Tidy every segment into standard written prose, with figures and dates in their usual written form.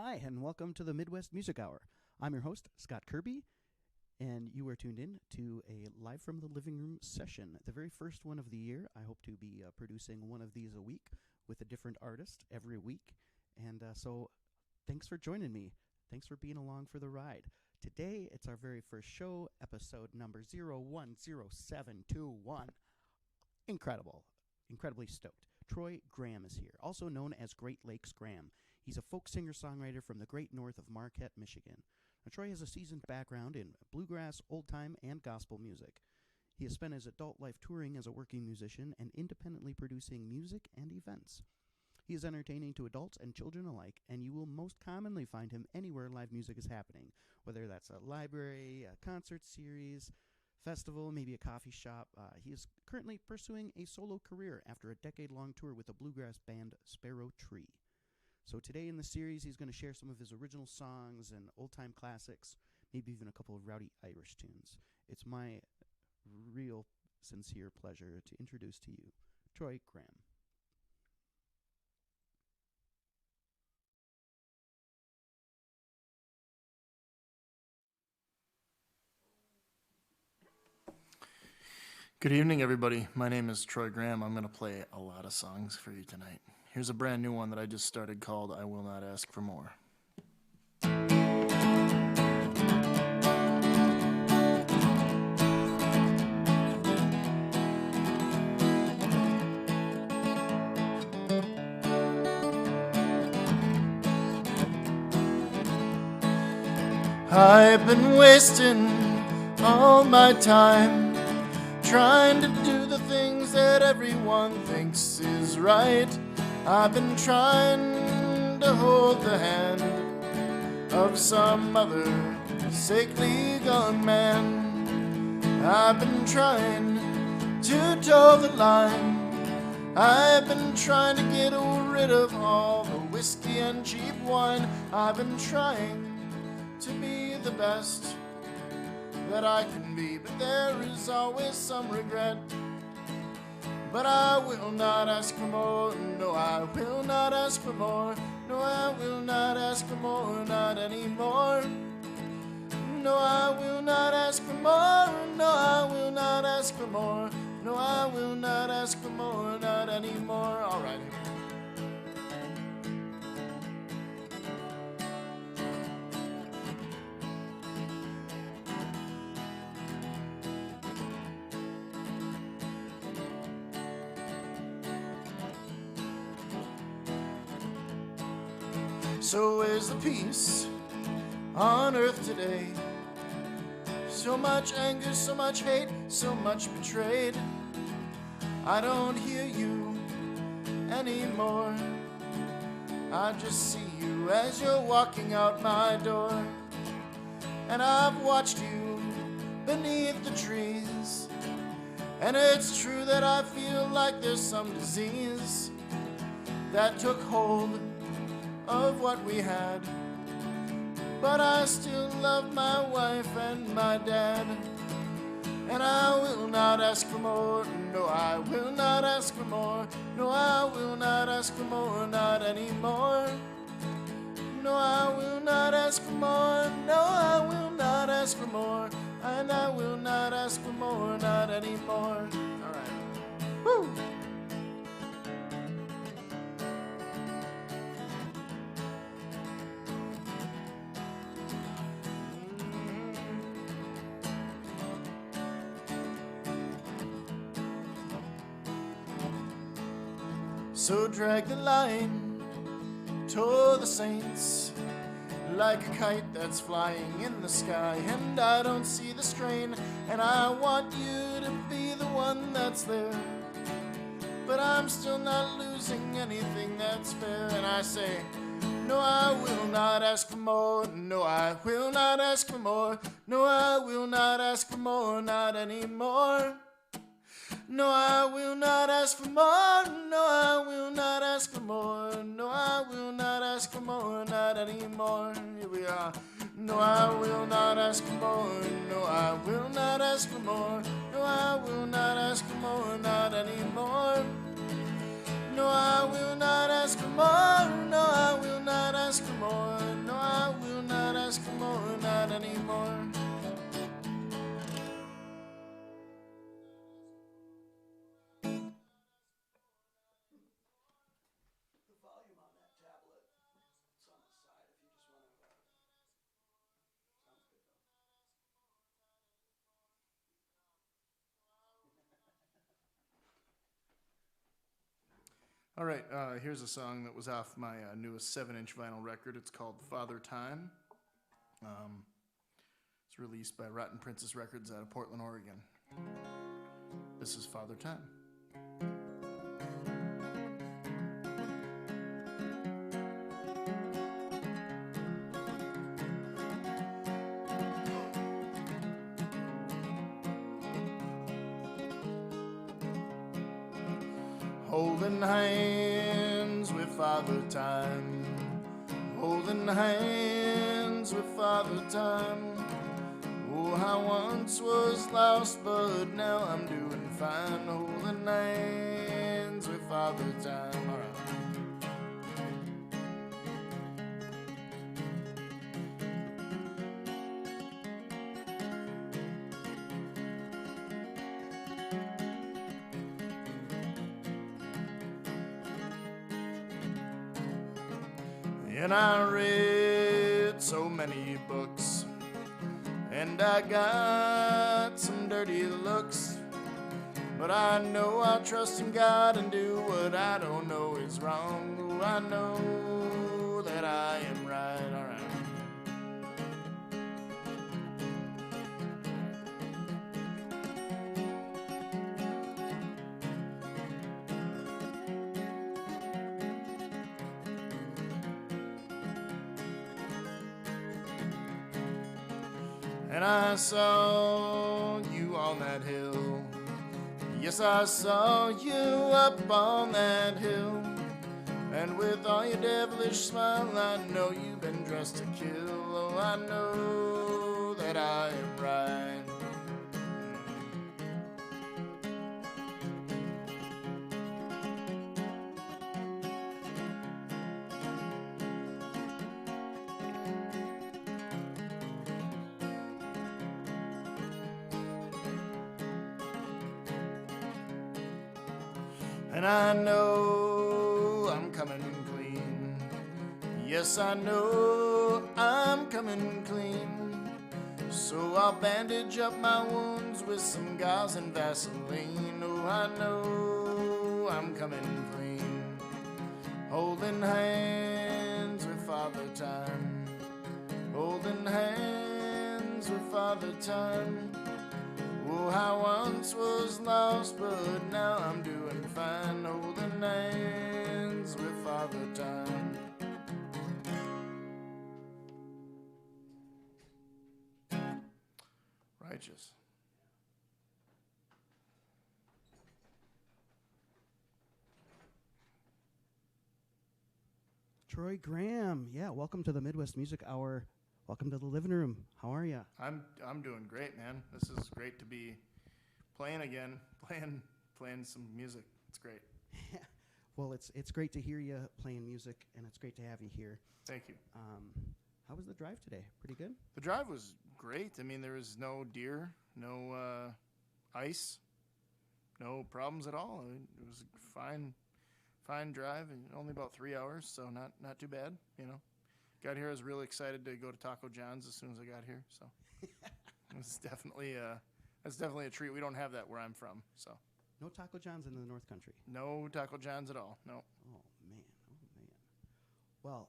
Hi, and welcome to the Midwest Music Hour. I'm your host, Scott Kirby, and you are tuned in to a Live from the Living Room session, the very first one of the year. I hope to be producing one of these a week with a different artist every week. And so thanks for joining me. Thanks for being along for the ride. Today, it's our very first show, episode number 010721. Incredible. Incredibly stoked. Troy Graham is here, also known as Great Lakes Graham. He's a folk singer-songwriter from the great north of Marquette, Michigan. Now, Troy has a seasoned background in bluegrass, old-time, and gospel music. He has spent his adult life touring as a working musician and independently producing music and events. He is entertaining to adults and children alike, and you will most commonly find him anywhere live music is happening, whether that's a library, a concert series, festival, maybe a coffee shop. He is currently pursuing a solo career after a decade-long tour with the bluegrass band Sparrow Tree. So today in the series, he's going to share some of his original songs and old-time classics, maybe even a couple of rowdy Irish tunes. It's my real sincere pleasure to introduce to you Troy Graham. Good evening, everybody. My name is Troy Graham. I'm going to play a lot of songs for you tonight. Here's a brand new one that I just started called I Will Not Ask for More. I've been wasting all my time trying to do the things that everyone thinks is right. I've been trying to hold the hand of some other sacredly gone man. I've been trying to toe the line. I've been trying to get rid of all the whiskey and cheap wine. I've been trying to be the best that I can be, but there is always some regret. But I will not ask for more, no, I will not ask for more. No, I will not ask for more, not anymore. No, I will not ask for more, no, I will not ask for more. No, I will not ask for more, not anymore. All right. So where's the peace on earth today? So much anger, so much hate, so much betrayed. I don't hear you anymore. I just see you as you're walking out my door. And I've watched you beneath the trees. And it's true that I feel like there's some disease that took hold of what we had, but I still love my wife and my dad. And I will not ask for more, no, I will not ask for more. No, I will not ask for more, not anymore. No, I will not ask for more, no, I will not ask for more. And I will not ask for more, not anymore. All right. Woo! So drag the line, tow the saints, like a kite that's flying in the sky. And I don't see the strain, and I want you to be the one that's there. But I'm still not losing anything that's fair. And I say, no, I will not ask for more. No, I will not ask for more. No, I will not ask for more, not anymore. No, I will not ask for more. No, I will not ask for more. No, I will not ask for more, not anymore. Here we are. No, I will not ask for more. No, I will not ask for more. No, I will not ask for more, not anymore. No, I will not ask for more. No, I will not ask for more. All right, here's a song that was off my newest 7-inch vinyl record. It's called Father Time. It's released by Rotten Princess Records out of Portland, Oregon. This is Father Time. Holding hands with Father Time, holding hands with Father Time. Oh, I once was lost, but now I'm doing fine. Holding hands with Father Time. All right. And I read so many books, and I got some dirty looks, but I know I'll trust in God and do what I don't know is wrong. Oh, I know that I am right. All right. And I saw you on that hill. Yes, I saw you up on that hill. And with all your devilish smile, I know you've been dressed to kill. Oh, I know that I am right. And I know I'm coming clean. Yes, I know I'm coming clean. So I'll bandage up my wounds with some gauze and Vaseline. Oh, I know I'm coming clean. Holding hands with Father Time. Holding hands with Father Time. Oh, I once was lost, but now I'm doing fine. Holding hands with Father Time. Righteous. Troy Graham, yeah, welcome to the Midwest Music Hour. Welcome to the living room. How are you? I'm doing great, man. This is great to be playing again, playing some music. It's great. Well, it's great to hear you playing music, and it's great to have you here. Thank you. How was the drive today? Pretty good? The drive was great. I mean, there was no deer, no ice, no problems at all. It was a fine drive, and only about 3 hours, so not too bad, you know. Got here, I was really excited to go to Taco John's as soon as I got here, so it's definitely that's definitely a treat. We don't have that where I'm from, so. No Taco John's in the North Country? No Taco John's at all, no. Oh, man. Well,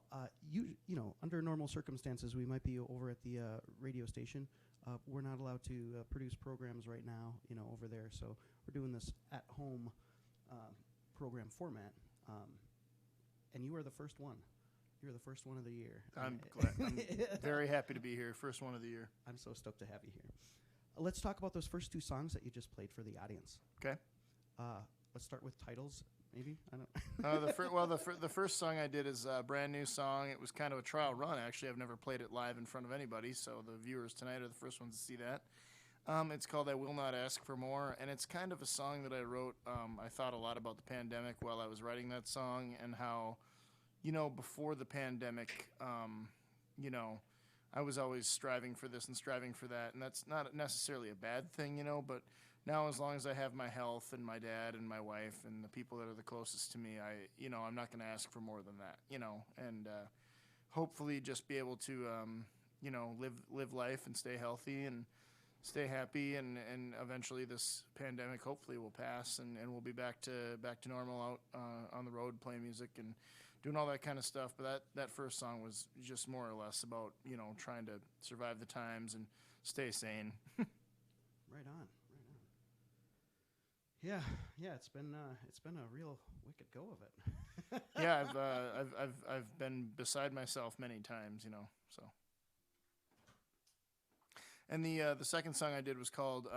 you know, under normal circumstances, we might be over at the radio station. We're not allowed to produce programs right now, you know, over there, so we're doing this at-home program format, and you are the first one. You're the first one of the year. I'm glad. I'm very happy to be here. First one of the year. I'm so stoked to have you here. Let's talk about those first two songs that you just played for the audience. Okay. Let's start with titles, maybe. I don't. The first song I did is a brand new song. It was kind of a trial run. Actually, I've never played it live in front of anybody, so the viewers tonight are the first ones to see that. It's called "I Will Not Ask for More," and it's kind of a song that I wrote. I thought a lot about the pandemic while I was writing that song, and how, you know, before the pandemic, you know, I was always striving for this and striving for that, and that's not necessarily a bad thing, you know, but now as long as I have my health and my dad and my wife and the people that are the closest to me, I'm not going to ask for more than that, you know, and hopefully just be able to, live life and stay healthy and stay happy, and eventually this pandemic hopefully will pass, and we'll be back to normal out on the road playing music and doing all that kind of stuff. But that first song was just more or less about, you know, trying to survive the times and stay sane. Right on. Yeah, it's been a real wicked go of it. Yeah, I've been beside myself many times, you know. So, and the second song I did was called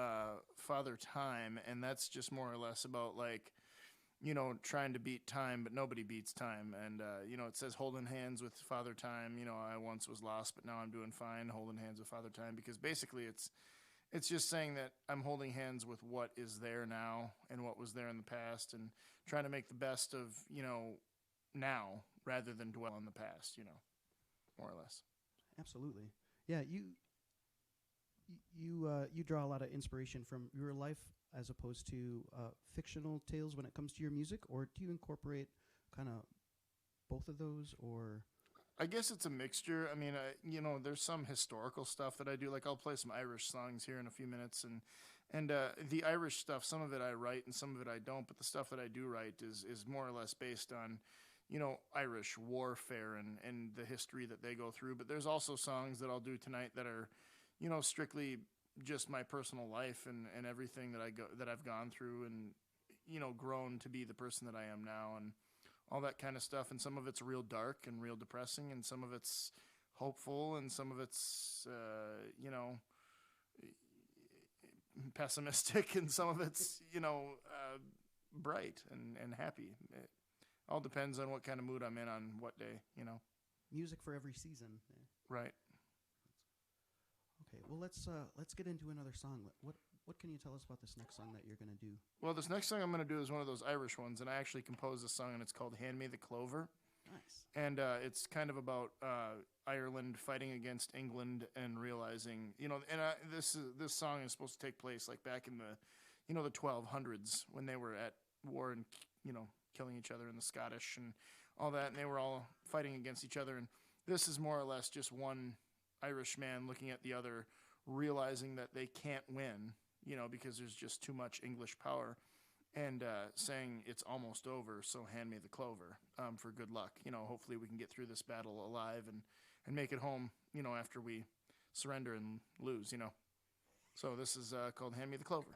Father Time, and that's just more or less about, like, you know, trying to beat time, but nobody beats time. And you know, it says holding hands with Father Time. You know, I once was lost, but now I'm doing fine. Holding hands with Father Time, because basically it's just saying that I'm holding hands with what is there now and what was there in the past, and trying to make the best of, you know, now rather than dwell on the past, you know, more or less. Absolutely. Yeah, you draw a lot of inspiration from your life as opposed to fictional tales when it comes to your music, or do you incorporate kind of both of those, or? I guess it's a mixture. I mean, you know, there's some historical stuff that I do. Like, I'll play some Irish songs here in a few minutes, and the Irish stuff, some of it I write and some of it I don't. But the stuff that I do write is more or less based on, you know, Irish warfare and the history that they go through. But there's also songs that I'll do tonight that are, you know, strictly just my personal life and everything that I've gone through, and, you know, grown to be the person that I am now, and all that kind of stuff. And some of it's real dark and real depressing, and some of it's hopeful, and some of it's, you know, pessimistic, and some of it's, you know, bright and happy. It all depends on what kind of mood I'm in on what day, you know. Music for every season. Right. Okay, well, let's get into another song. What can you tell us about this next song that you're going to do? Well, this next song I'm going to do is one of those Irish ones, and I actually composed this song, and it's called Hand Me the Clover. Nice. And it's kind of about Ireland fighting against England and realizing, you know, and this song is supposed to take place like back in the, you know, the 1200s, when they were at war and, you know, killing each other, and the Scottish and all that, and they were all fighting against each other. And this is more or less just one Irish man looking at the other, realizing that they can't win, you know, because there's just too much English power, and saying it's almost over, so hand me the clover for good luck. You know, hopefully we can get through this battle alive and make it home, you know, after we surrender and lose, you know. So this is called Hand Me the Clover.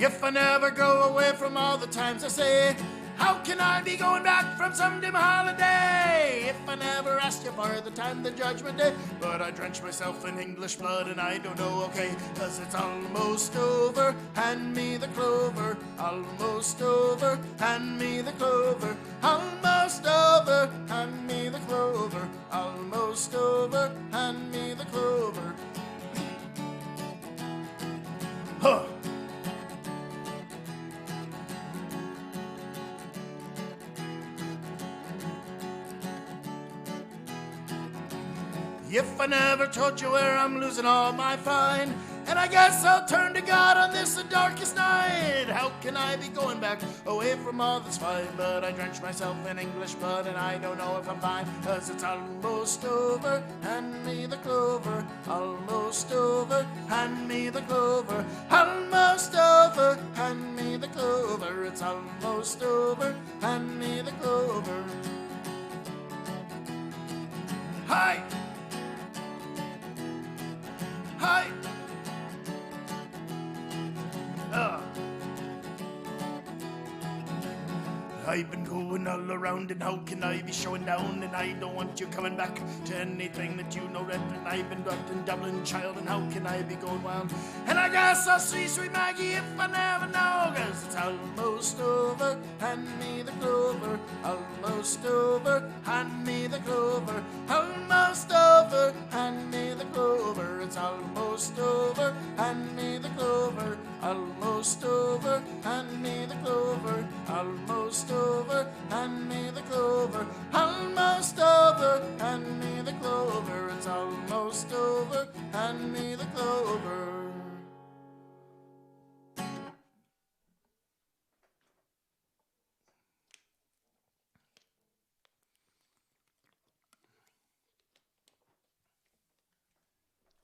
If I never go away from all the times I say, how can I be going back from some dim holiday? If I never asked you for the time, the judgment day, but I drench myself in English blood and I don't know, okay, 'cause it's almost over, hand me the clover, almost over, hand me the clover, almost over, hand me the clover, almost over, hand me the clover. Huh. If I never told you where I'm losing all my fine, and I guess I'll turn to God on this the darkest night. How can I be going back away from all that's fine? But I drench myself in English blood and I don't know if I'm fine, 'cause it's almost over, hand me the clover, almost over, hand me the clover, almost over, hand me the clover, it's almost over, hand me the clover. Hi! Hi! I've been going all around, and how can I be showing down? And I don't want you coming back to anything that you know red. And I've been drugged in Dublin, child, and how can I be going wild? And I guess I'll see sweet Maggie if I never know, 'cause it's almost over, hand me the clover, almost over, hand me the clover, almost over, hand me the clover, it's almost over, hand me the clover, almost over, hand me the clover, almost over, hand me the clover, almost over, hand me the clover, it's almost over, hand me the clover.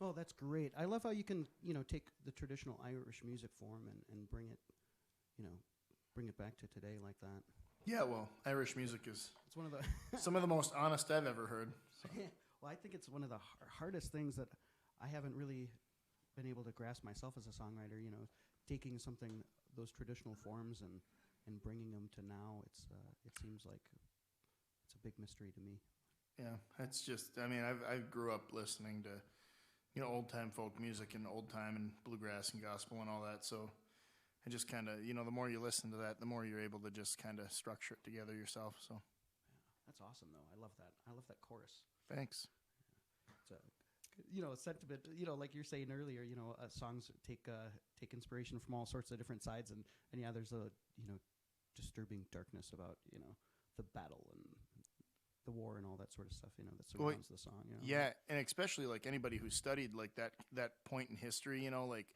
Oh, that's great. I love how you can, take the traditional Irish music form and bring it, bring it back to today like that. Yeah, well, Irish music is It's one of the some of the most honest I've ever heard. So. well, I think it's one of the hardest things that I haven't really been able to grasp myself as a songwriter. Taking something, those traditional forms, and bringing them to now. It seems like it's a big mystery to me. Yeah, it's just, I mean, I grew up listening to, old time folk music and old time and bluegrass and gospel and all that. So I just kind of, the more you listen to that, the more you're able to just kind of structure it together yourself. So yeah, that's awesome, though. I love that. I love that chorus. Thanks. It's a sentiment. Like you're saying earlier. Songs take inspiration from all sorts of different sides, and yeah, there's a disturbing darkness about the battle and the war and all that sort of stuff, that surrounds the song. Yeah, and especially like anybody who studied like that point in history, like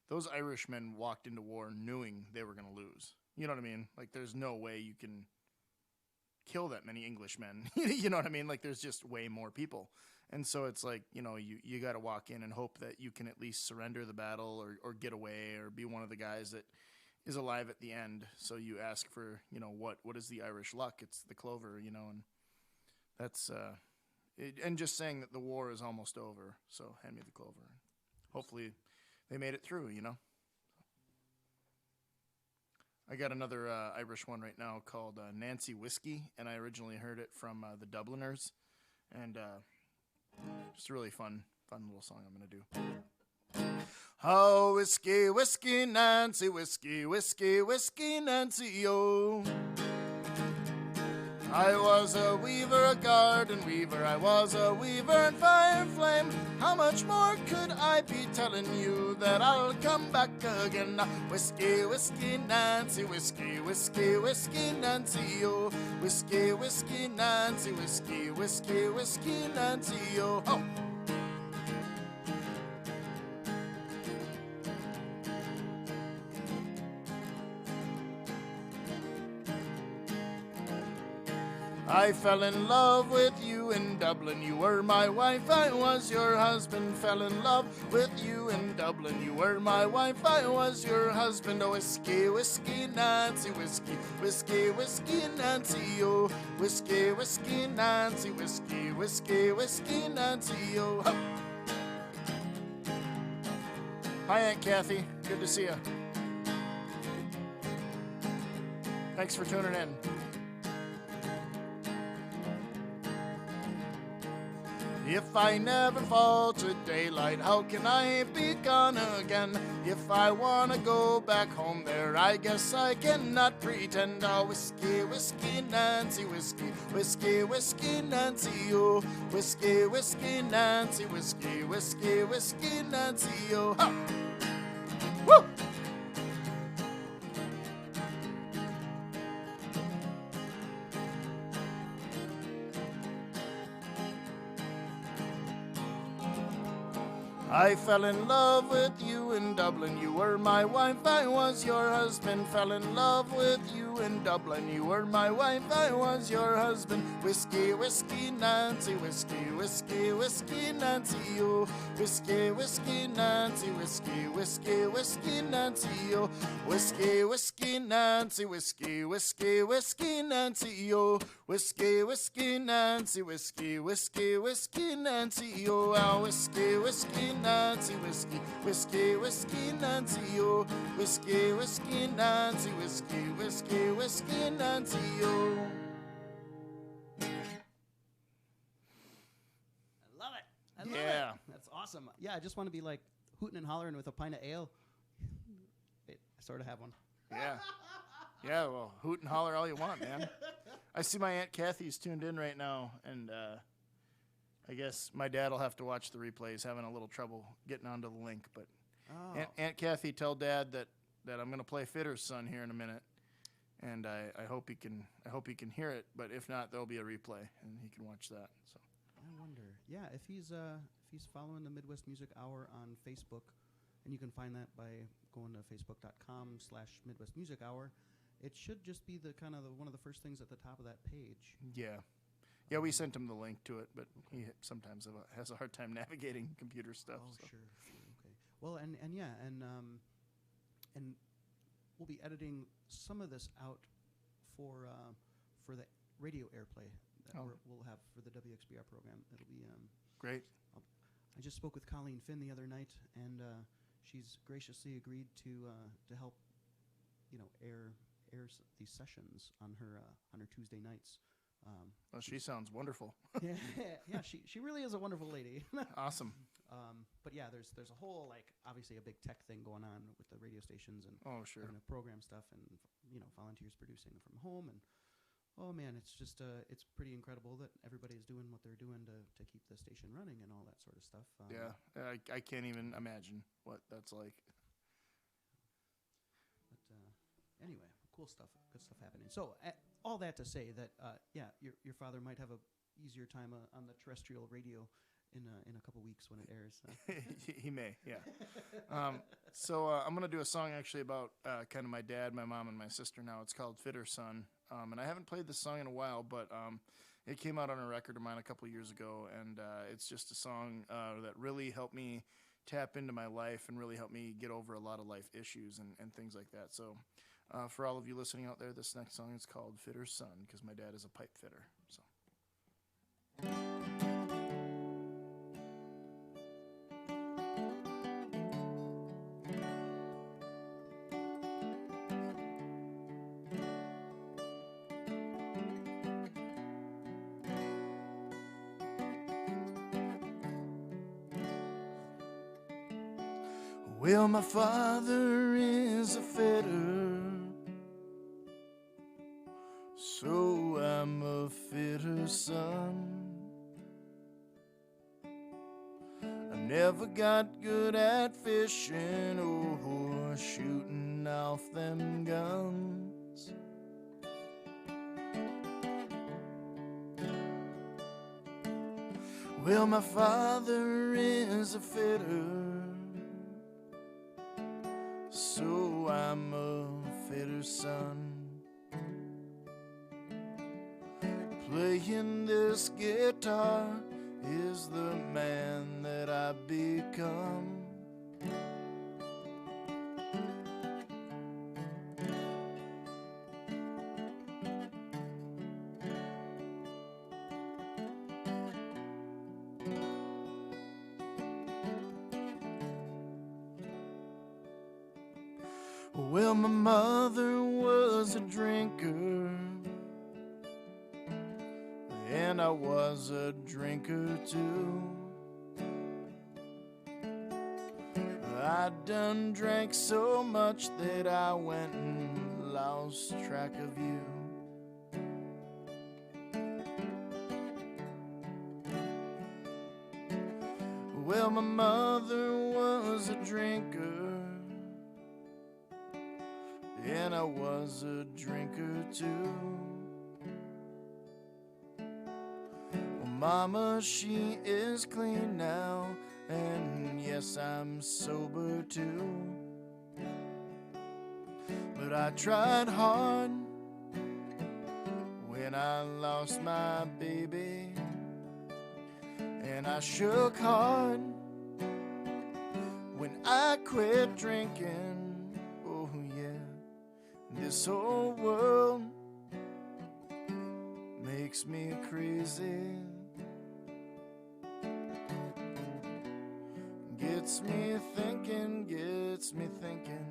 those Irishmen walked into war knowing they were going to lose. You know what I mean? Like there's no way you can kill that many Englishmen. You know what I mean? Like there's just way more people. And so it's like, you got to walk in and hope that you can at least surrender the battle or get away or be one of the guys that is alive at the end. So you ask for, what is the Irish luck? It's the clover, and that's and just saying that the war is almost over. So hand me the clover. Hopefully they made it through, I got another Irish one right now called Nancy Whiskey, and I originally heard it from the Dubliners, and just a really fun little song I'm going to do. Oh, whiskey, whiskey, Nancy, whiskey, whiskey, whiskey, Nancy, oh. I was a weaver, a garden weaver, I was a weaver and fire flame. How much more could I be telling you that I'll come back again? Whiskey, whiskey, Nancy, whiskey, whiskey, whiskey, Nancy, oh. Whiskey, whiskey, Nancy, whiskey, whiskey, whiskey, Nancy, oh. Oh. I fell in love with you in Dublin, you were my wife, I was your husband. Fell in love with you in Dublin, you were my wife, I was your husband. Oh, whiskey, whiskey, Nancy, whiskey, whiskey, whiskey, Nancy, oh. Whiskey, whiskey, Nancy, whiskey, whiskey, whiskey, Nancy, oh. Hi, Aunt Kathy, good to see you. Thanks for tuning in. If I never fall to daylight, how can I be gone again? If I wanna go back home there, I guess I cannot pretend. Oh, whiskey, whiskey, Nancy, whiskey, whiskey, whiskey, Nancy, oh. Whiskey, whiskey, Nancy, whiskey, whiskey, whiskey, Nancy, oh. Ha! Woo! I fell in love with you in Dublin, you were my wife, I was your husband. Fell in love with you in Dublin, you were my wife, I was your husband. Whiskey, whiskey, Nancy, whiskey, whiskey, whiskey, Nancy, oh. Whiskey, whiskey, Nancy, whiskey, whiskey, whiskey, Nancy, oh. Whiskey, whiskey, Nancy, whiskey, whiskey, whiskey, Nancy, oh. Whiskey, whiskey, Nancy, whiskey, whiskey, whiskey, Nancy, oh. Ah, whiskey, whiskey, Nancy, whiskey, whiskey, whiskey, Nancy, oh. Whiskey, whiskey, Nancy, whiskey, whiskey, whiskey, Nancy, oh. I love it. That's awesome. Yeah, I just want to be like hooting and hollering with a pint of ale. Wait, I sort of have one. Yeah. Yeah, well, hoot and holler all you want, man. I see my Aunt Kathy's tuned in right now, and I guess my dad will have to watch the replays, having a little trouble getting onto the link. But Aunt Kathy, tell Dad that I'm going to play Fitter's Son here in a minute, and I hope he can hear it. But if not, there'll be a replay, and he can watch that. So I wonder, yeah, if he's following the Midwest Music Hour on Facebook, and you can find that by going to facebook.com/Midwest Music Hour. It should just be the kind of one of the first things at the top of that page. Yeah. Yeah, we sent him the link to it, but he sometimes has a hard time navigating computer stuff. Oh, so. sure, okay. Well, and yeah, and we'll be editing some of this out for the radio airplay that we'll have for the WXBR program. It'll be Great. I just spoke with Colleen Finn the other night, and she's graciously agreed to help, air these sessions on her Tuesday nights. Well, she sounds wonderful. yeah, yeah, she really is a wonderful lady. Awesome. But yeah, there's a whole, obviously a big tech thing going on with the radio stations and Sure. program stuff, and volunteers producing from home, and oh man, it's just it's pretty incredible that everybody's doing what they're doing to keep the station running and all that sort of stuff. Yeah, I can't even imagine what that's like. But anyway, cool stuff, good stuff happening. So all that to say that your father might have a easier time on the terrestrial radio in a couple weeks when it airs. He may, yeah. So I'm going to do a song actually about kind of my dad, my mom, and my sister now. It's called Fitter Son. And I haven't played this song in a while, but it came out on a record of mine a couple years ago, and it's just a song that really helped me tap into my life and really helped me get over a lot of life issues and things like that. So for all of you listening out there, this next song is called Fitter Son, because my dad is a pipe fitter. So. Well, my father is a fitter, so I'm a fitter son. I never got good at fishing or shooting off them guns. Well, my father is a fitter, so I'm a fitter son. Playing this guitar is the man that I've become. Well, my mother was a drinker, and I was a drinker too. I done drank so much that I went and lost track of you. Well, my mother was a drinker, and I was a drinker too. Well, Mama, she is clean now, and yes, I'm sober too. But I tried hard when I lost my baby, and I shook hard when I quit drinking. Oh yeah, this whole world makes me crazy, gets me thinking, gets me thinking.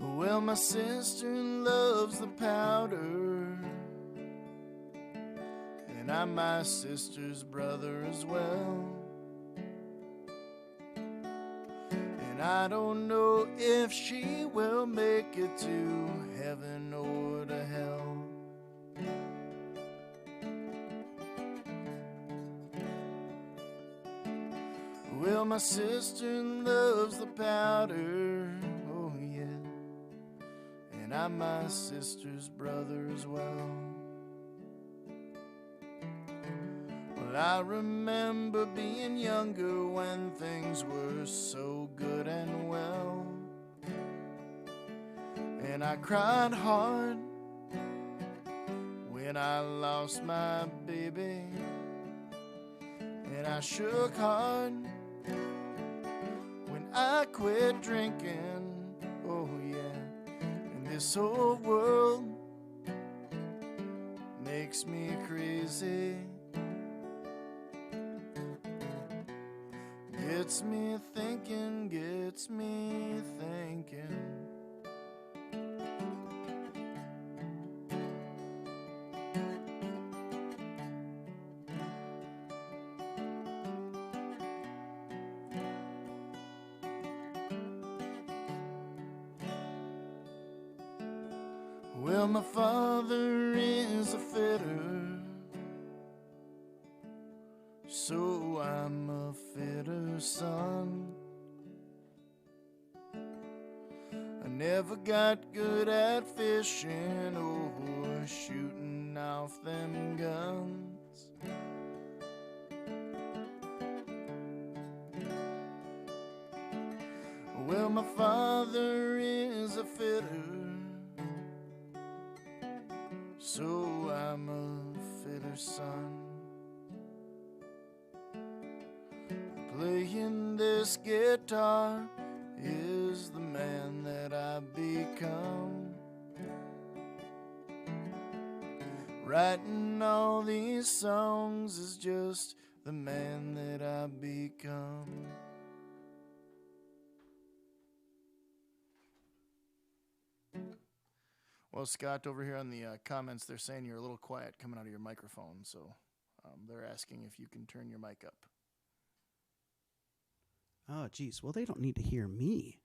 Well, my sister loves the powder, and I'm my sister's brother as well. And I don't know if she will make it to heaven or to hell. Well, my sister loves the powder, oh yeah, and I'm my sister's brother as well. Well, I remember being younger when things were so good and well, and I cried hard when I lost my baby, and I shook hard when I quit drinking, oh yeah, and this whole world makes me crazy, gets me thinking, gets me thinking. Well, my father is a fitter, so I'm a fitter son. I never got good at fishing or shooting off them guns. Well, my father is a fitter, so I'm a fitter son. Playing this guitar is the man that I've become. Writing all these songs is just the man that I've become. Well, Scott, over here on the comments, they're saying you're a little quiet coming out of your microphone, so they're asking if you can turn your mic up. Oh, geez. Well, they don't need to hear me.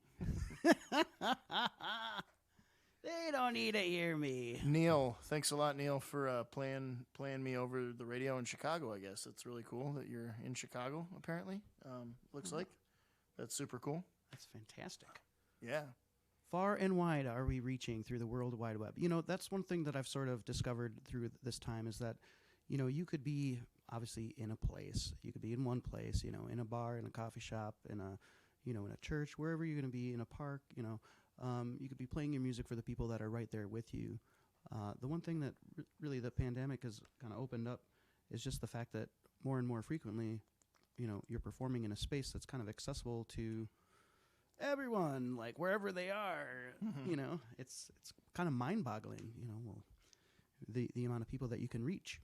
They don't need to hear me. Neil, thanks a lot, Neil, for playing me over the radio in Chicago, I guess. That's really cool that you're in Chicago, apparently. Looks like. That's super cool. That's fantastic. Yeah. Far and wide are we reaching through the World Wide Web. You know, that's one thing that I've sort of discovered through this time is that, you know, you could be obviously in a place. You could be in one place, you know, in a bar, in a coffee shop, in a, you know, in a church, wherever you're going to be, in a park, you know. You could be playing your music for the people that are right there with you. The one thing that really the pandemic has kind of opened up is just the fact that more and more frequently, you know, you're performing in a space that's kind of accessible to everyone, like wherever they are. Mm-hmm. You know, it's kind of mind-boggling, you know, the amount of people that you can reach.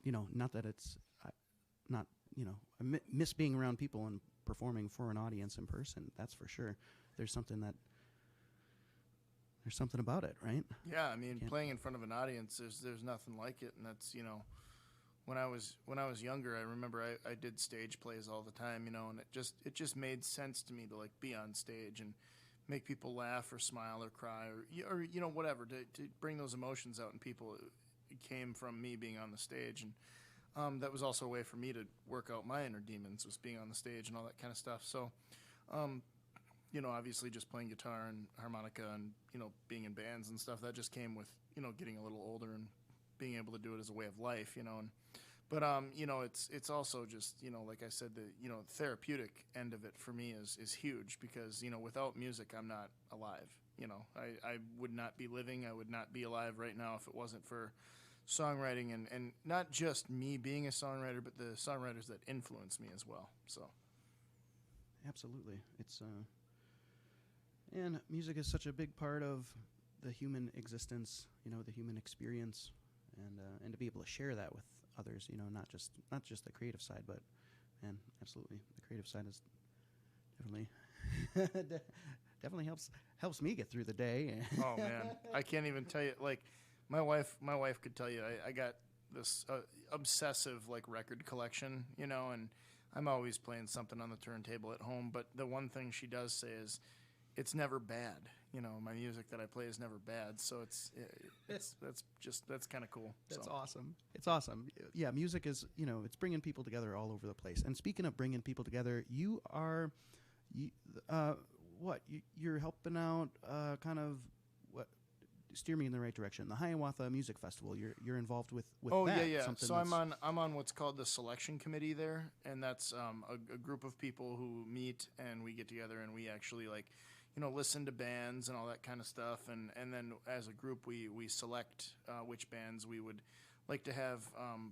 You know, not that it's not, you know, I miss being around people and performing for an audience in person. That's for sure. There's something about it, right? Yeah, I mean, playing in front of an audience, there's nothing like it, and that's, you know, when I was younger, I remember I did stage plays all the time, you know, and it just made sense to me to like be on stage and make people laugh or smile or cry or you know, whatever, to bring those emotions out in people. It came from me being on the stage, and that was also a way for me to work out my inner demons, was being on the stage and all that kind of stuff. So you know, obviously just playing guitar and harmonica and, you know, being in bands and stuff, that just came with, you know, getting a little older and being able to do it as a way of life, you know. And but you know, it's also just, you know, like I said, the, you know, therapeutic end of it for me is huge, because, you know, without music I'm not alive. You know, I would not be living, I would not be alive right now if it wasn't for songwriting, and not just me being a songwriter, but the songwriters that influence me as well. So absolutely. It's and music is such a big part of the human existence, you know, the human experience, and to be able to share that with others, you know, not just the creative side, but, and absolutely, the creative side is definitely helps me get through the day. Oh man, I can't even tell you. Like, my wife could tell you. I got this obsessive like record collection, you know, and I'm always playing something on the turntable at home. But the one thing she does say is, it's never bad, my music that I play is never bad. So that's kind of cool. That's so. awesome. It's awesome. Yeah, music is, it's bringing people together all over the place. And speaking of bringing people together, you're helping out, steer me in the right direction. The Hiawatha Music Festival. You're involved with Oh that. yeah. So I'm on what's called the selection committee there, and that's a group of people who meet and we get together and we actually listen to bands and all that kind of stuff, and then as a group we select which bands we would like to have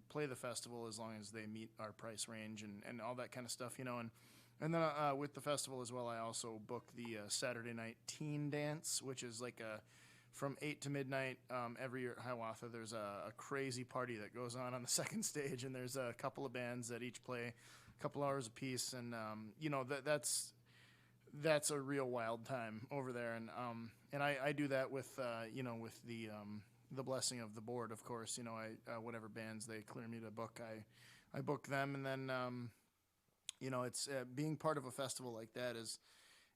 play the festival as long as they meet our price range and all that kind of stuff, and then with the festival as well, I also book the Saturday night teen dance, which is like from 8 to midnight every year at Hiawatha. There's a crazy party that goes on the second stage, and there's a couple of bands that each play a couple hours apiece, and that's a real wild time over there, and I do that with with the blessing of the board, of course. Whatever bands they clear me to book, I book them, and then it's being part of a festival like that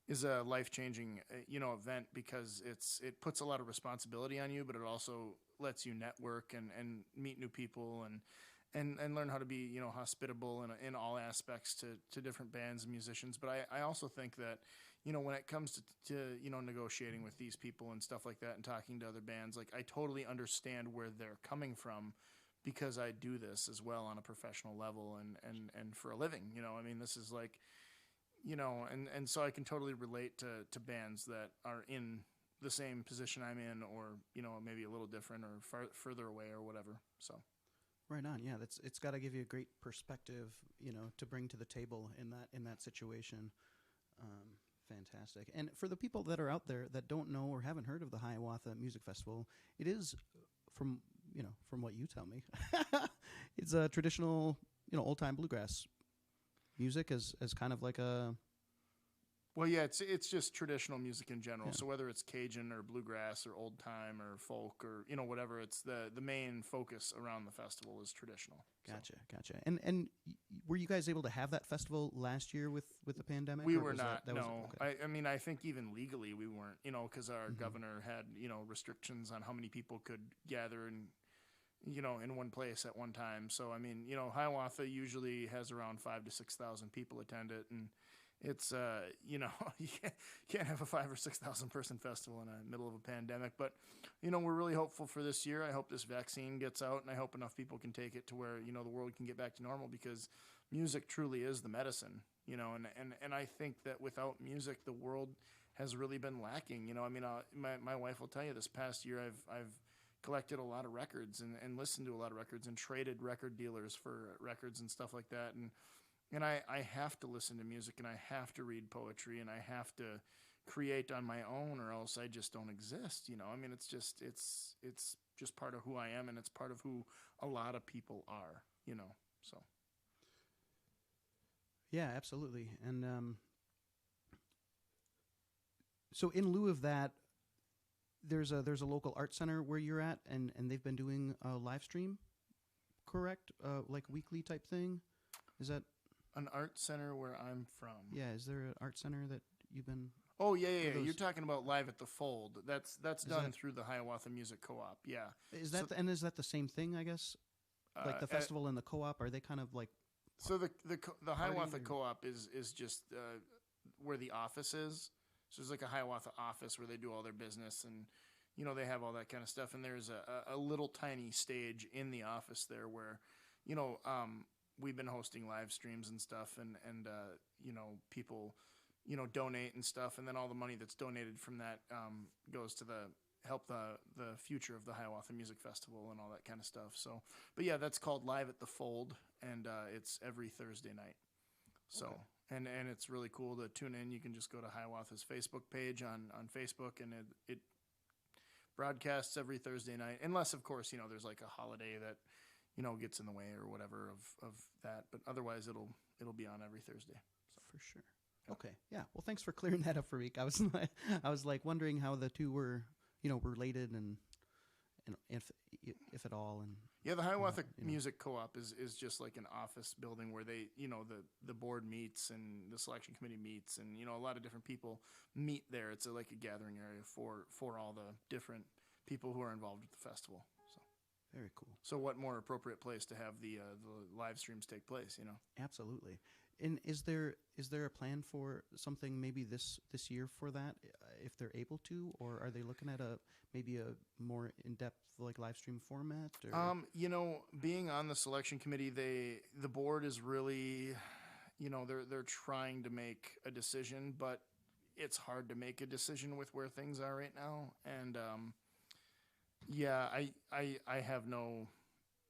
is a life-changing event, because it puts a lot of responsibility on you, but it also lets you network and meet new people and learn how to be hospitable in all aspects to different bands and musicians. But I also think that when it comes to negotiating with these people and stuff like that and talking to other bands, like I totally understand where they're coming from, because I do this as well on a professional level and for a living. This is like and so I can totally relate to bands that are in the same position I'm in, or maybe a little different or further away or whatever. So right on. Yeah, it's got to give you a great perspective, to bring to the table in that situation. Fantastic. And for the people that are out there that don't know or haven't heard of the Hiawatha Music Festival, it is from what you tell me, it's a traditional old time bluegrass music as kind of like a. Well, yeah, it's just traditional music in general. Yeah. So whether it's Cajun or bluegrass or old time or folk or whatever, it's the main focus around the festival is traditional. Gotcha. And were you guys able to have that festival last year with the pandemic? We were not. No. Okay. I think even legally we weren't. Because our governor had restrictions on how many people could gather and in one place at one time. So Hiawatha usually has around 5,000 to 6,000 people attend it, and it's you can't have a 5,000 or 6,000 person festival in the middle of a pandemic. But we're really hopeful for this year. I hope this vaccine gets out, and I hope enough people can take it to where the world can get back to normal, because music truly is the medicine. And I think that without music, the world has really been lacking. My wife will tell you, this past year I've collected a lot of records and listened to a lot of records and traded record dealers for records and stuff like that. And I have to listen to music, and I have to read poetry, and I have to create on my own, or else I just don't exist. It's just part of who I am, and it's part of who a lot of people are, so. Yeah, absolutely. And so in lieu of that, there's a local art center where you're at, and they've been doing a live stream, correct? Like weekly type thing? Is that an art center where I'm from? Yeah, is there an art center that you've been? Oh yeah. You're talking about Live at the Fold. That's done through the Hiawatha Music Co-op. Yeah. Is that is that the same thing? I guess, like the festival and the co-op, are they kind of like? So the Hiawatha Co-op is just where the office is. So there's like a Hiawatha office where they do all their business, and they have all that kind of stuff. And there's a little tiny stage in the office there where we've been hosting live streams and stuff, and people donate and stuff, and then all the money that's donated from that goes to help the future of the Hiawatha Music Festival and all that kind of stuff. So, but yeah, that's called Live at the Fold, and it's every Thursday night. So. Okay. And it's really cool to tune in. You can just go to Hiawatha's Facebook page on Facebook, and it broadcasts every Thursday night, unless of course there's like a holiday that gets in the way or whatever of that. But otherwise, it'll be on every Thursday. So. For sure. Yeah. Okay. Yeah. Well, thanks for clearing that up for me. I was like wondering how the two were related and if at all. And Yeah, the Hiawatha you know. Music Co-op is just like an office building where they, the board meets and the selection committee meets, and a lot of different people meet there. It's like a gathering area for all the different people who are involved with the festival. So Very cool. so what more appropriate place to have the live streams take place? Absolutely. And is there a plan for something maybe this year for that, if they're able to, or are they looking at maybe a more in depth like live stream format? Or? Being on the selection committee, the board is really, they're trying to make a decision, but it's hard to make a decision with where things are right now. And yeah, I have no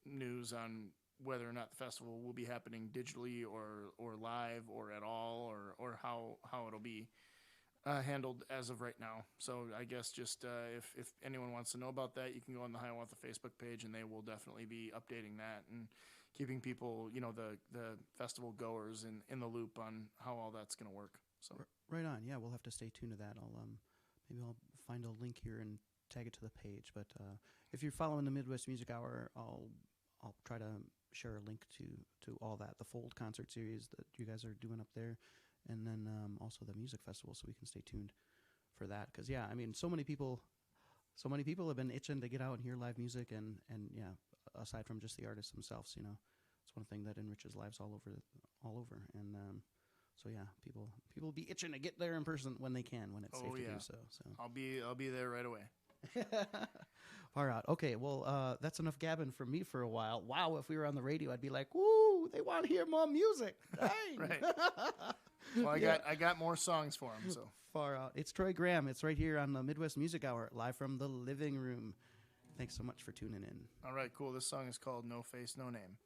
news on whether or not the festival will be happening digitally or live or at all, or how it'll be handled as of right now. So I guess just if anyone wants to know about that, you can go on the Hiawatha Facebook page, and they will definitely be updating that and keeping people, the festival goers in the loop on how all that's going to work. So Right on. Yeah, we'll have to stay tuned to that. Maybe I'll find a link here and tag it to the page. But if you're following the Midwest Music Hour, I'll try to share a link to all that, the Fold concert series that you guys are doing up there, and then also the music festival, so we can stay tuned for that. Because yeah, I mean, so many people have been itching to get out and hear live music, and yeah, aside from just the artists themselves, it's one thing that enriches lives all over, and so yeah, people will be itching to get there in person when they can, when it's safe to do so. So I'll be there right away. Far out. Okay, well, that's enough gabbing from me for a while. Wow, if we were on the radio, I'd be like, "Woo, they want to hear more music." Dang. Right. Well, I got more songs for them. So far out. It's Troy Graham. It's right here on the Midwest Music Hour, live from the living room. Thanks so much for tuning in. All right, cool. This song is called "No Face, No Name."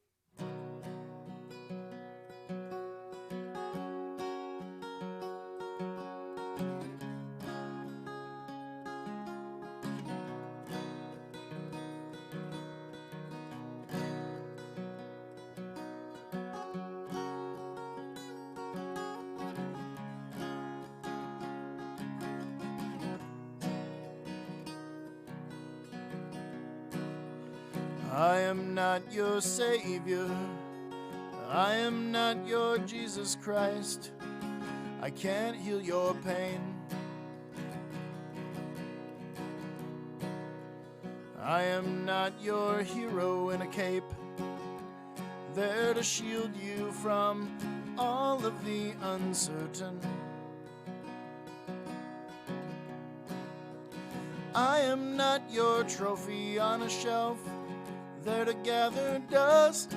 I am not your Savior. I am not your Jesus Christ. I can't heal your pain. I am not your hero in a cape, there to shield you from all of the uncertain. I am not your trophy on a shelf, there to gather dust,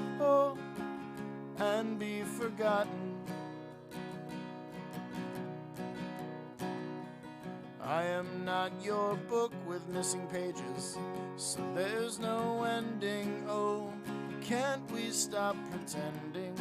and be forgotten. I am not your book with missing pages, so there's no ending. Oh, can't we stop pretending?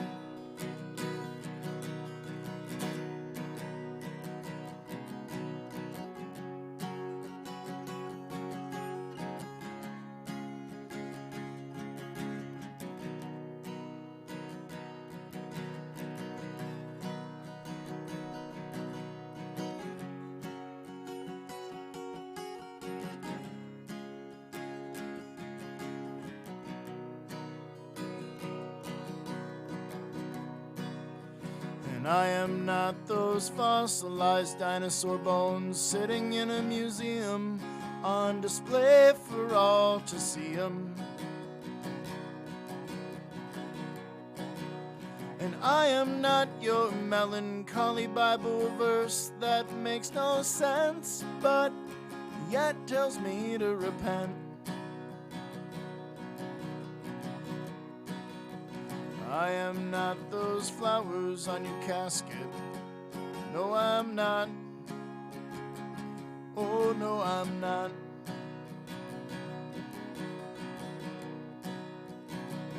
I am not those fossilized dinosaur bones sitting in a museum on display for all to see 'em. And I am not your melancholy Bible verse that makes no sense, but yet tells me to repent. I am not those flowers on your casket. No, I'm not. Oh, no, I'm not.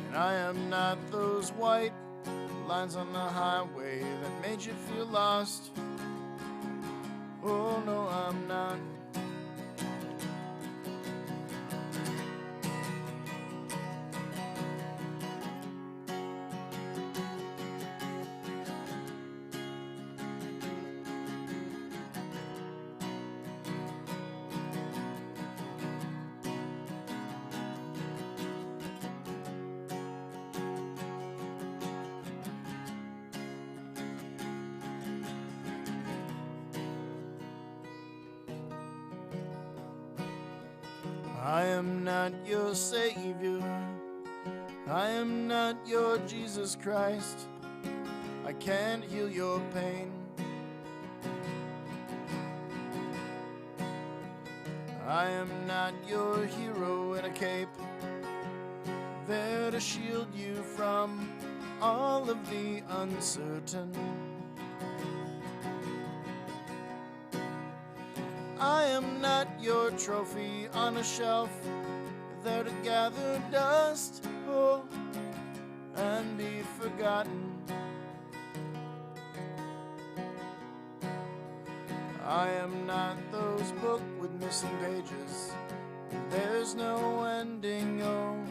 And I am not those white lines on the highway that made you feel lost. Oh, no, I'm not. I am not your Savior. I am not your Jesus Christ. I can't heal your pain. I am not your hero in a cape, there to shield you from all of the uncertain. I am not your trophy on a shelf, there to gather dust, oh, and be forgotten. I am not those books with missing pages, there's no ending, oh,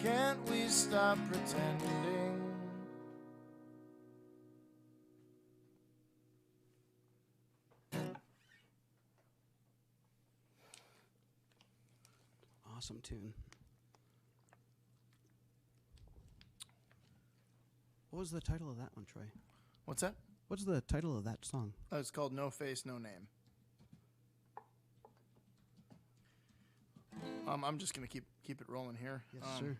can't we stop pretending? Awesome tune. What was the title of that one, Troy? What's that? What's the title of that song? It's called No Face, No Name. I'm just gonna keep it rolling here. Yes, sir.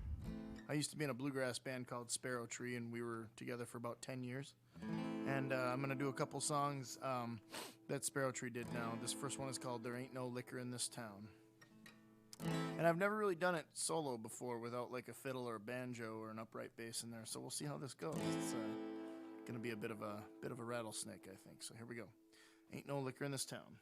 I used to be in a bluegrass band called Sparrow Tree, and we were together for about 10 years. And I'm gonna do a couple songs that Sparrow Tree did now. This first one is called There Ain't No Liquor in This Town. And I've never really done it solo before without like a fiddle or a banjo or an upright bass in there. So we'll see how this goes. It's gonna be a bit of a rattlesnake, I think. So here we go. Ain't no liquor in this town.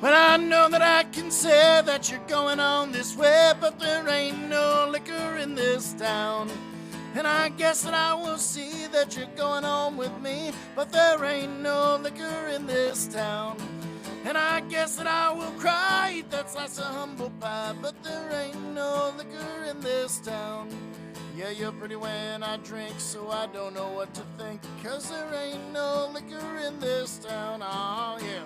But I know that I can say that you're going on this way, but there ain't no liquor in this town. And I guess that I will see that you're going on with me, but there ain't no liquor in this town. And I guess that I will cry, eat that slice of humble pie, but there ain't no liquor in this town. Yeah, you're pretty when I drink, so I don't know what to think, 'cause there ain't no liquor in this town. Oh, yeah.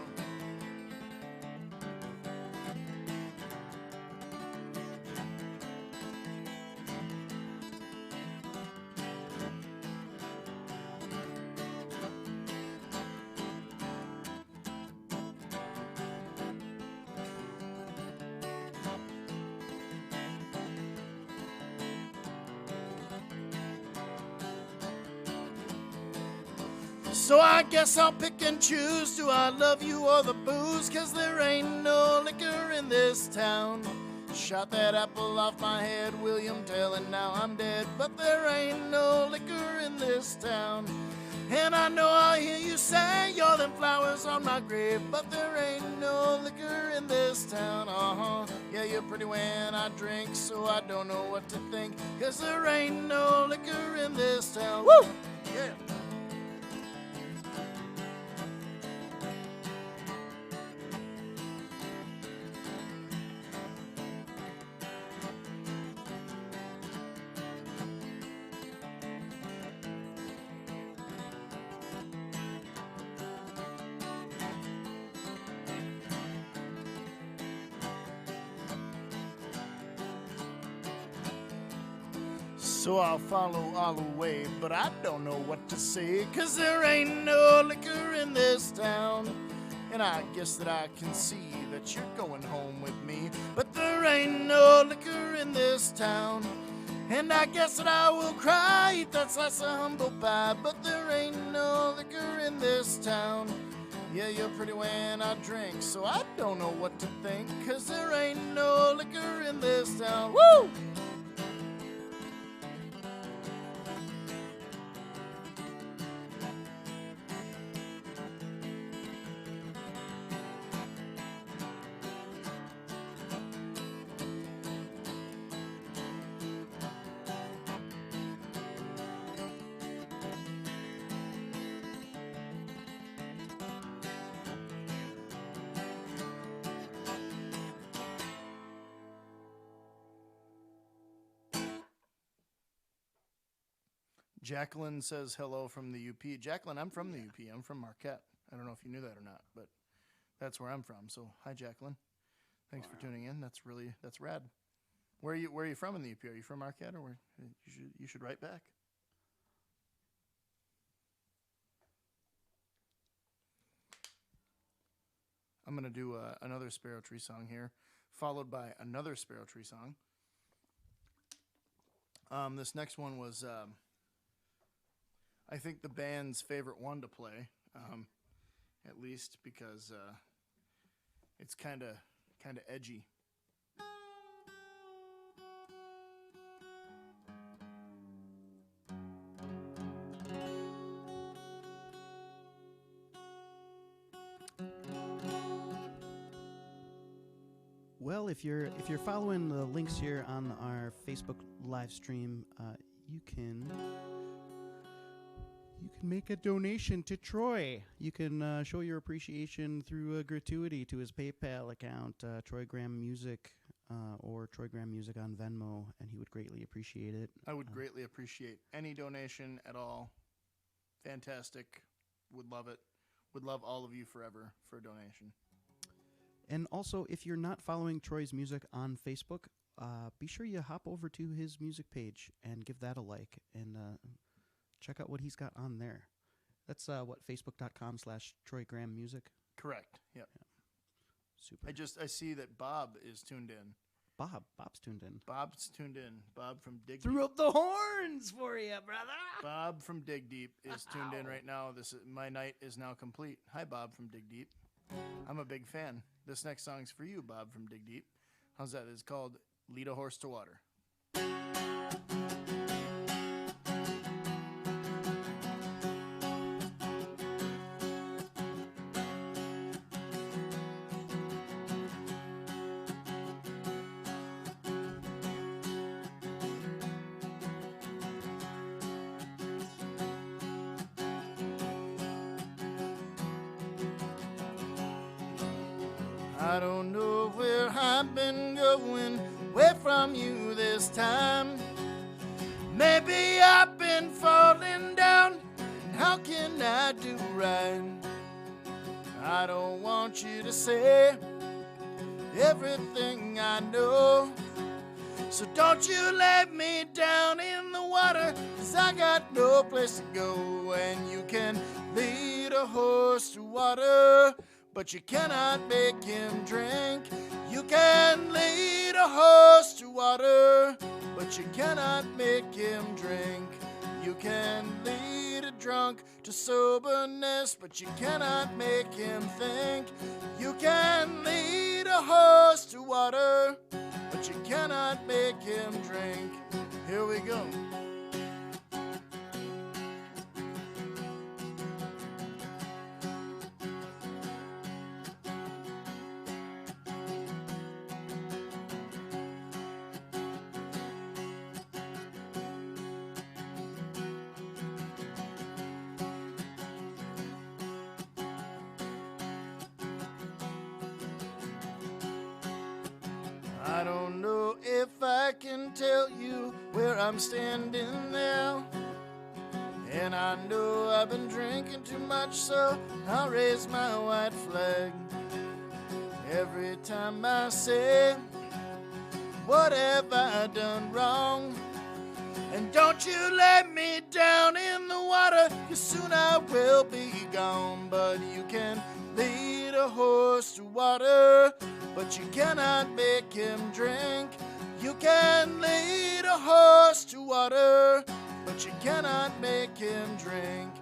So I guess I'll pick and choose, do I love you or the booze, 'cause there ain't no liquor in this town. Shot that apple off my head, William Tell, and now I'm dead, but there ain't no liquor in this town. And I know I'll hear you say, you're them flowers on my grave, but there ain't no liquor in this town. Yeah, you're pretty when I drink, so I don't know what to think, 'cause there ain't no liquor in this town. Woo! Yeah. So I'll follow all the way, but I don't know what to say, 'cause there ain't no liquor in this town. And I guess that I can see that you're going home with me, but there ain't no liquor in this town. And I guess that I will cry, eat that slice of humble pie, but there ain't no liquor in this town. Yeah, you're pretty when I drink, so I don't know what to think, 'cause there ain't no liquor in this town. Woo! Jacqueline says hello from the UP. Jacqueline, I'm from the UP. I'm from Marquette. I don't know if you knew that or not, but that's where I'm from. So hi, Jacqueline. Thanks for tuning in. That's rad. Where are you from in the UP? Are you from Marquette, or where? You should write back. I'm gonna do another Sparrow Tree song here, followed by another Sparrow Tree song. This next one was, I think, the band's favorite one to play, at least because it's kind of edgy. Well, if you're following the links here on our Facebook live stream, you can make a donation to Troy. You can show your appreciation through a gratuity to his PayPal account, Troy Graham Music, or Troy Graham Music on Venmo, and he would greatly appreciate it. I would greatly appreciate any donation at all. Fantastic. Would love it. Would love all of you forever for a donation. And also, if you're not following Troy's music on Facebook, be sure you hop over to his music page and give that a like and check out what he's got on there. That's Facebook.com/Troy Graham Music. Correct. Yep. Yeah. Super. I see that Bob is tuned in. Bob's tuned in. Bob's tuned in. Bob from Dig Deep. Threw up the horns for you, brother. Bob from Dig Deep is tuned in right now. My night is now complete. Hi, Bob from Dig Deep. I'm a big fan. This next song's for you, Bob from Dig Deep. How's that? It's called Lead a Horse to Water. I don't know where I've been going, away from you this time. Maybe I've been falling down, and how can I do right? I don't want you to say everything I know, so don't you let me down in the water, 'cause I got no place to go. And you can lead a horse to water, but you cannot make him drink. You can lead a horse to water, but you cannot make him drink. You can lead a drunk to soberness, but you cannot make him think. You can lead a horse to water, but you cannot make him drink. Here we go. I don't know if I can tell you where I'm standing now. And I know I've been drinking too much, so I'll raise my white flag every time I say, what have I done wrong? And don't you let me down in the water, 'cause soon I will be gone. But you can lead a horse to water, but you cannot make him drink. You can lead a horse to water, but you cannot make him drink.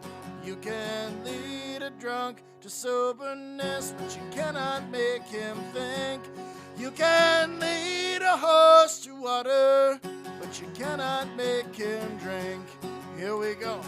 You can lead a drunk to soberness, but you cannot make him think. You can lead a horse to water, but you cannot make him drink. Here we go.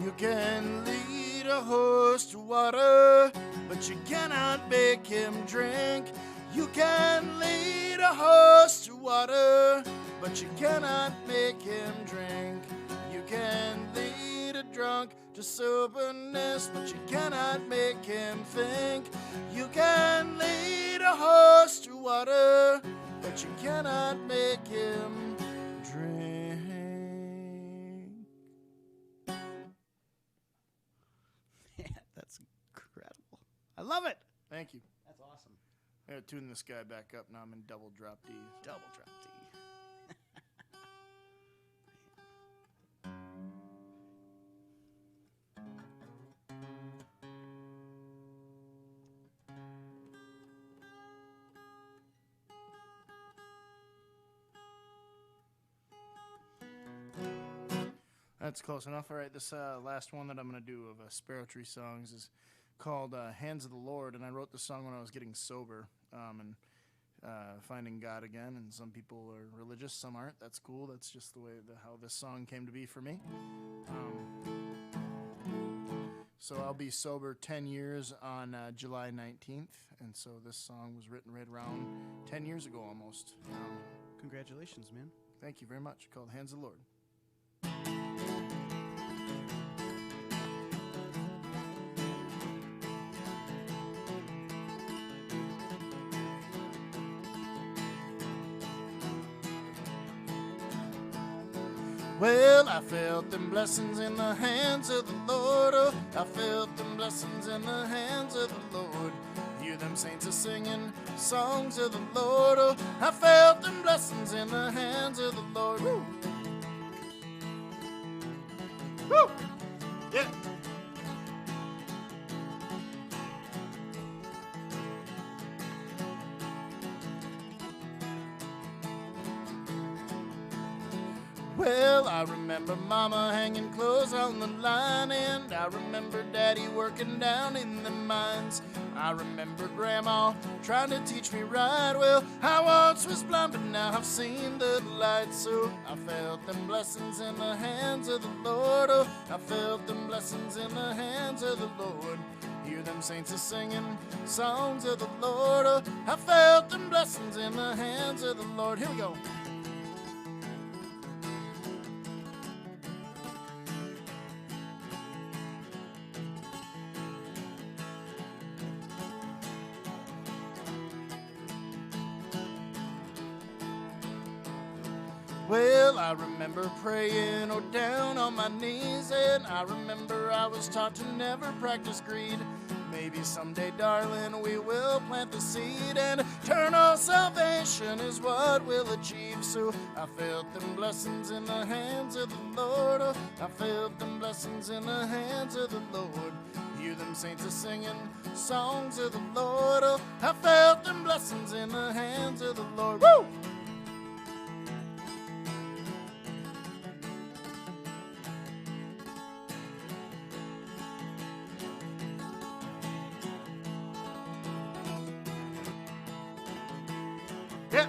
You can lead a horse horse to water, but you cannot make him drink. You can lead a horse to water, but you cannot make him drink. You can lead a drunk to soberness, but you cannot make him think. You can lead a horse to water, but you cannot make him drink. Yeah, that's incredible. I love it. Thank you. That's awesome. I gotta tune this guy back up. Now I'm in double drop D. Double drop D. That's close enough. All right, this last one that I'm going to do of Sparrow Tree songs is called Hands of the Lord, and I wrote this song when I was getting sober and finding God again, and some people are religious, some aren't. That's cool. That's just the way how this song came to be for me. So I'll be sober 10 years on July 19th, and so this song was written right around 10 years ago almost. Congratulations, man. Thank you very much. Called Hands of the Lord. Well, I felt them blessings in the hands of the Lord. Oh, I felt them blessings in the hands of the Lord. Hear them saints are singing songs of the Lord. Oh, I felt them blessings in the hands of the Lord. Woo! Woo! Yeah. Well, I remember Mama hanging clothes on the line, and I remember Daddy working down in the mines. I remember Grandma trying to teach me right. Well, I once was blind, but now I've seen the light. So I felt them blessings in the hands of the Lord. Oh, I felt them blessings in the hands of the Lord. Hear them saints are singing songs of the Lord. Oh, I felt them blessings in the hands of the Lord. Here we go. Well, I remember praying, down on my knees, and I remember I was taught to never practice greed. Maybe someday, darling, we will plant the seed, and eternal salvation is what we'll achieve. So I felt them blessings in the hands of the Lord. Oh, I felt them blessings in the hands of the Lord. Hear them saints are singing songs of the Lord. Oh, I felt them blessings in the hands of the Lord. Woo! Yeah.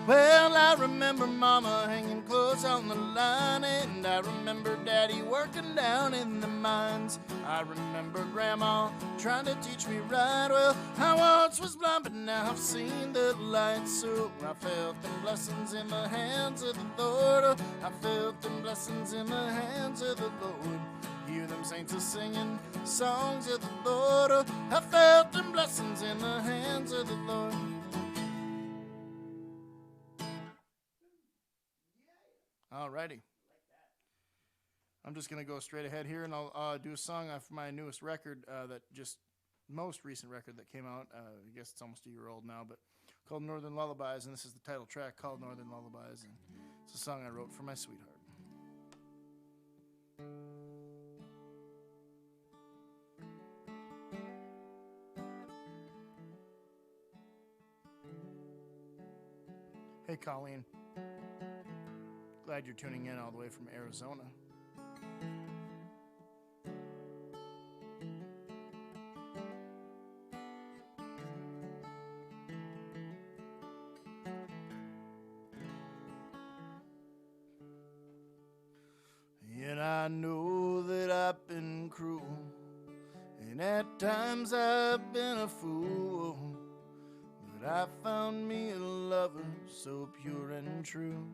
Well, I remember Mama hanging clothes on the line, and I remember Daddy working down in the mines. I remember Grandma trying to teach me right. Well, I once was blind, but now I've seen the light. So I felt them blessings in the hands of the Lord. Oh, I felt them blessings in the hands of the Lord. Hear them saints are singing songs of the Lord. Oh, I felt them blessings in the hands of the Lord. Alrighty. I'm just going to go straight ahead here, and I'll do a song off my newest record, most recent record that came out. I guess it's almost a year old now, but called Northern Lullabies, and this is the title track called Northern Lullabies, and it's a song I wrote for my sweetheart. Hey, Colleen. Glad you're tuning in all the way from Arizona. At times I've been a fool, but I found me a lover so pure and true.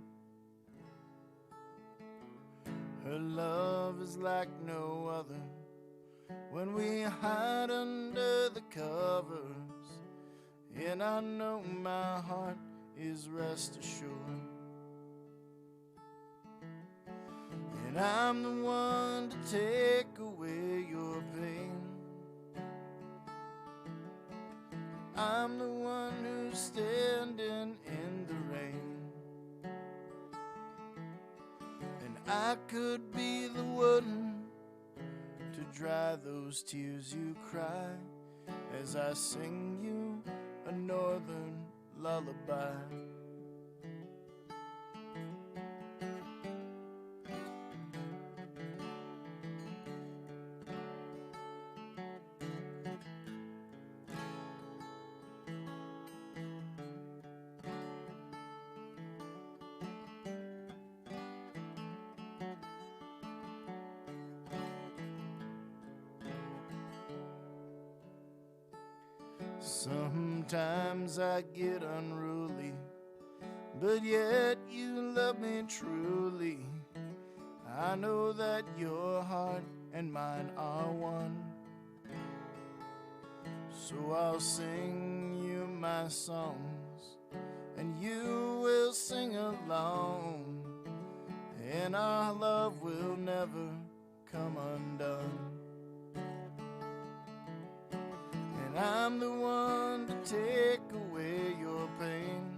Her love is like no other. When we hide under the covers, and I know my heart is rest assured. And I'm the one to take away your pain. I'm the one who's standing in the rain. And I could be the one to dry those tears you cry as I sing you a northern lullaby. Sometimes I get unruly, but yet you love me truly. I know that your heart and mine are one. So I'll sing you my songs, and you will sing along, and our love will never come undone. And I'm the one to take away your pain.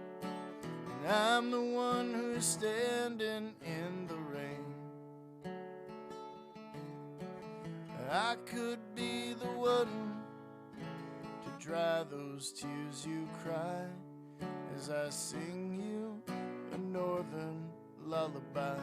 And I'm the one who's standing in the rain. I could be the one to dry those tears you cry as I sing you a northern lullaby.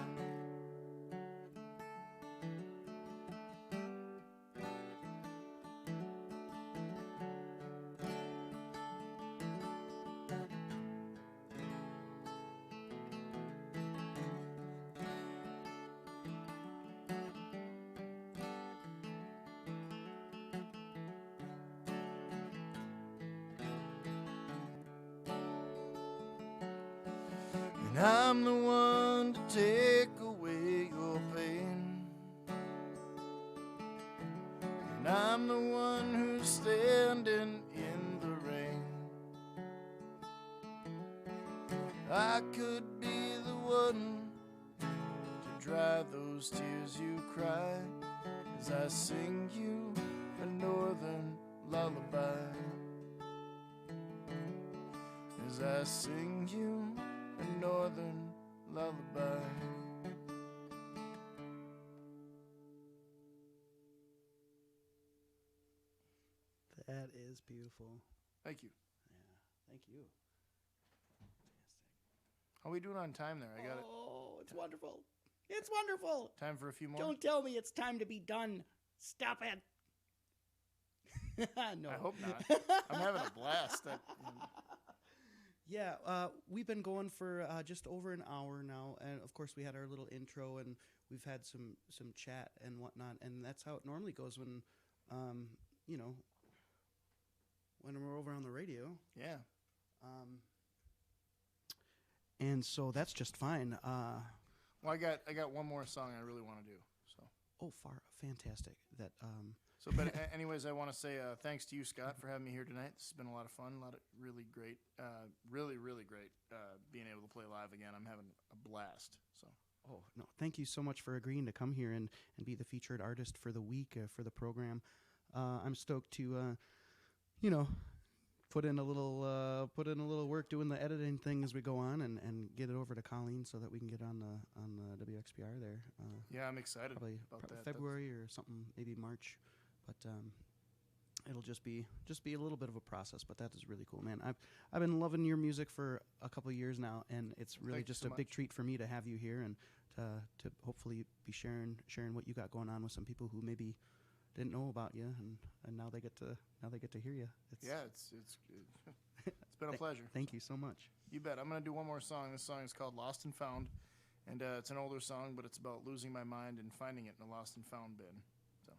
And I'm the one to take away your pain. And I'm the one who's standing in the rain. I could be the one to dry those tears you cry as I sing you a northern lullaby. As I sing you a northern lullaby. That is beautiful. Thank you. Yeah, thank you. How are we doing on time there? I got it. Oh, it's wonderful. It's wonderful. Time for a few more? Don't tell me it's time to be done. Stop it. No. I hope not. I'm having a blast. Yeah, we've been going for just over an hour now, and of course we had our little intro, and we've had some chat and whatnot, and that's how it normally goes when, you know, when we're over on the radio. Yeah. And so that's just fine. Well, I got one more song I really want to do. So. Oh, fantastic. That. So, but anyways, I want to say thanks to you, Scott, for having me here tonight. This has been a lot of fun, a lot of really great, really great being able to play live again. I'm having a blast. So. Oh no! Thank you so much for agreeing to come here and be the featured artist for the week for the program. I'm stoked to, you know, put in a little work doing the editing thing as we go on and get it over to Colleen so that we can get on the WXPR there. Yeah, I'm excited probably about that. February or something, maybe March, but it'll just be a little bit of a process. But that is really cool, man. I've been loving your music for a couple of years now, and it's really just a big treat for me to have you here and to hopefully be sharing what you got going on with some people who maybe didn't know about you, and now they get to hear you. It's been a pleasure. Thank you so much. You bet. I'm gonna do one more song. This song is called "Lost and Found," and it's an older song, but it's about losing my mind and finding it in a lost and found bin. So.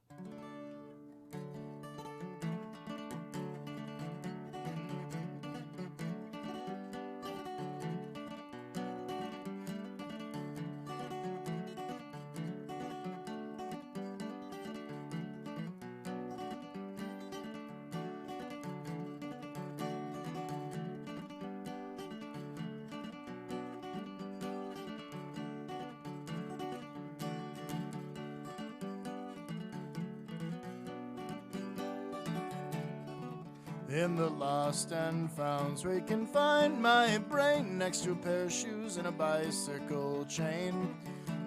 In the lost and founds, where you can find my brain next to a pair of shoes and a bicycle chain.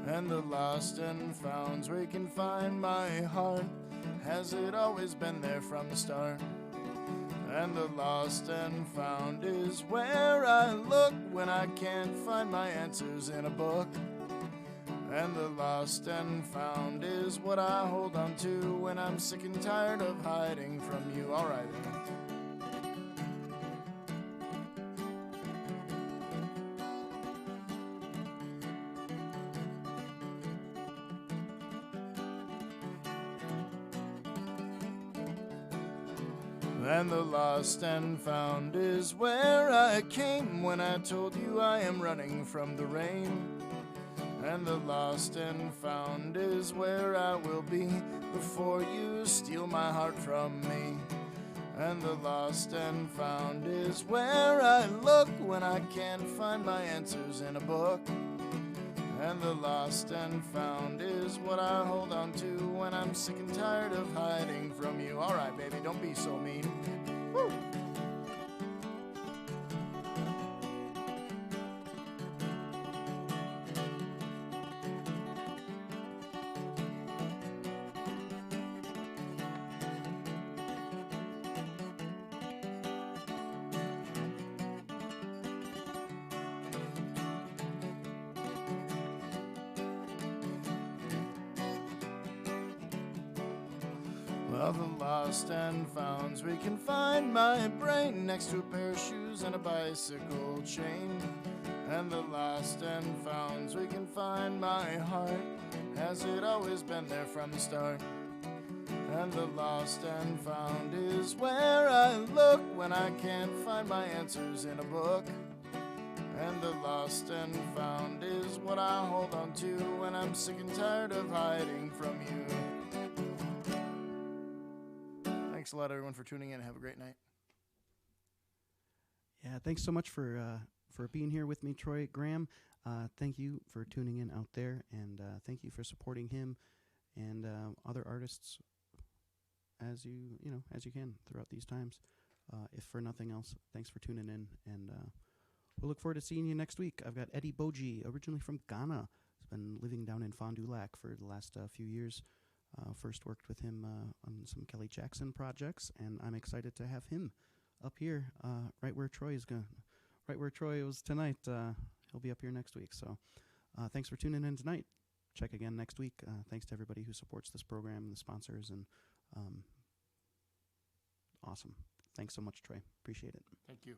And the lost and founds, where you can find my heart. Has it always been there from the start? And the lost and found is where I look when I can't find my answers in a book. And the lost and found is what I hold on to when I'm sick and tired of hiding from you. All right, then. And the lost and found is where I came when I told you I am running from the rain. And the lost and found is where I will be before you steal my heart from me. And the lost and found is where I look when I can't find my answers in a book. And the lost and found is what I hold on to when I'm sick and tired of hiding from you. All right, baby, don't be so mean. Woo. Well, the lost and founds, we can find my brain next to a pair of shoes and a bicycle chain. And the lost and founds, we can find my heart. Has it always been there from the start? And the lost and found is where I look when I can't find my answers in a book. And the lost and found is what I hold on to when I'm sick and tired of hiding from you. Thanks a lot, everyone, for tuning in. Have a great night. Yeah, thanks so much for being here with me, Troy Graham. Thank you for tuning in out there, and thank you for supporting him and other artists as you can throughout these times. If for nothing else, thanks for tuning in, and we'll look forward to seeing you next week. I've got Eddie Boji, originally from Ghana. He's been living down in Fond du Lac for the last few years. First worked with him on some Kelly Jackson projects, and I'm excited to have him up here, right where Troy was tonight. He'll be up here next week. So, thanks for tuning in tonight. Check again next week. Thanks to everybody who supports this program and the sponsors, and awesome. Thanks so much, Troy. Appreciate it. Thank you.